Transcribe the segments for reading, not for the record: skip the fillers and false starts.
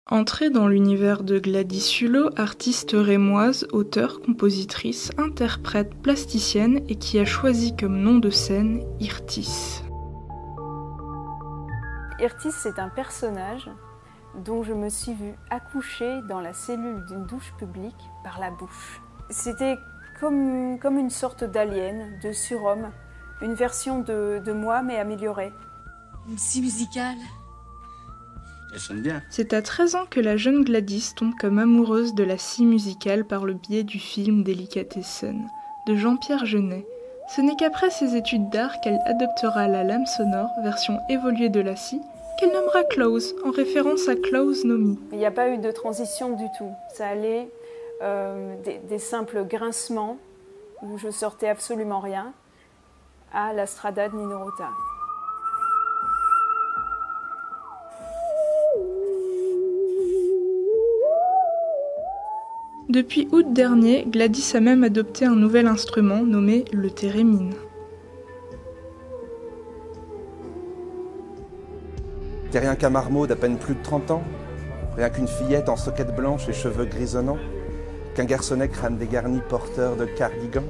Entrée dans l'univers de Gladys Hulot, artiste rémoise, auteure, compositrice, interprète, plasticienne et qui a choisi comme nom de scène Irtis. Irtis, c'est un personnage dont je me suis vue accoucher dans la cellule d'une douche publique par la bouche. C'était comme une sorte d'alien, de surhomme, une version de moi mais améliorée. Une scie musicale. Elle sonne bien. C'est à 13 ans que la jeune Gladys tombe comme amoureuse de la scie musicale par le biais du film Delicatessen de Jean-Pierre Jeunet. Ce n'est qu'après ses études d'art qu'elle adoptera la lame sonore, version évoluée de la scie, qu'elle nommera Klaus, en référence à Klaus Nomi. Il n'y a pas eu de transition du tout. Ça allait des simples grincements, où je sortais absolument rien, à la Strada de Nino Rota. Depuis août dernier, Gladys a même adopté un nouvel instrument nommé le thérémine. T'es rien qu'un marmot d'à peine plus de 30 ans, rien qu'une fillette en soquette blanche et cheveux grisonnants, qu'un garçonnet crâne dégarni porteur de cardigan.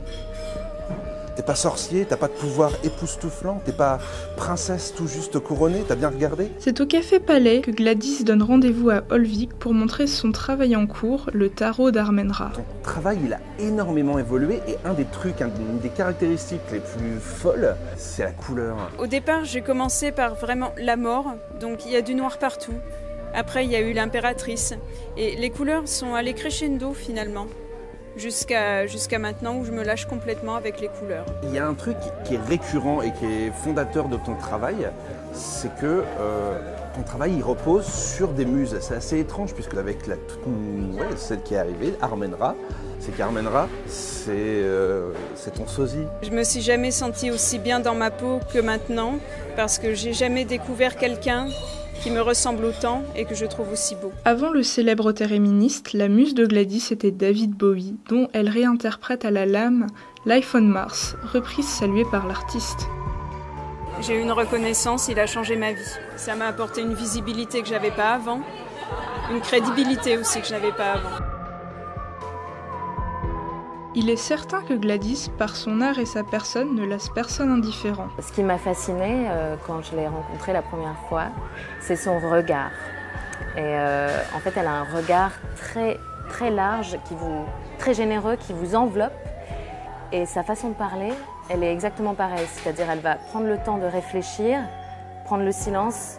T'es pas sorcier, t'as pas de pouvoir époustouflant, t'es pas princesse tout juste couronnée, t'as bien regardé? C'est au Café Palais que Gladys donne rendez-vous à Olvik pour montrer son travail en cours, le tarot d'Armenra. Ton travail, il a énormément évolué et un des trucs, une des caractéristiques les plus folles, c'est la couleur. Au départ, j'ai commencé par vraiment la mort, donc il y a du noir partout. Après, il y a eu l'impératrice. Et les couleurs sont allées crescendo finalement. Jusqu'à maintenant où je me lâche complètement avec les couleurs. Il y a un truc qui est récurrent et qui est fondateur de ton travail, c'est que ton travail il repose sur des muses. C'est assez étrange puisque avec celle qui est arrivée, Armenra, c'est qu'Armenra, c'est ton sosie. Je me suis jamais sentie aussi bien dans ma peau que maintenant parce que j'ai jamais découvert quelqu'un qui me ressemble autant et que je trouve aussi beau. Avant le célèbre théréministe, la muse de Gladys était David Bowie, dont elle réinterprète à la lame Life on Mars, reprise saluée par l'artiste. J'ai eu une reconnaissance, il a changé ma vie. Ça m'a apporté une visibilité que j'avais pas avant, une crédibilité aussi que je n'avais pas avant. Il est certain que Gladys, par son art et sa personne, ne laisse personne indifférent. Ce qui m'a fascinée quand je l'ai rencontrée la première fois, c'est son regard. Et en fait, elle a un regard très large, très généreux, qui vous enveloppe. Et sa façon de parler, elle est exactement pareille. C'est-à-dire, elle va prendre le temps de réfléchir, prendre le silence,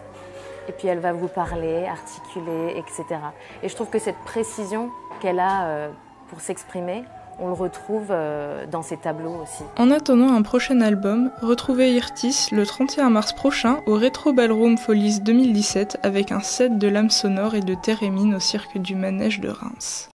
et puis elle va vous parler, articuler, etc. Et je trouve que cette précision qu'elle a pour s'exprimer, on le retrouve dans ses tableaux aussi. En attendant un prochain album, retrouvez Irtis le 31 mars prochain au Retro Ballroom Folies 2017 avec un set de lames sonores et de thérémine au cirque du Manège de Reims.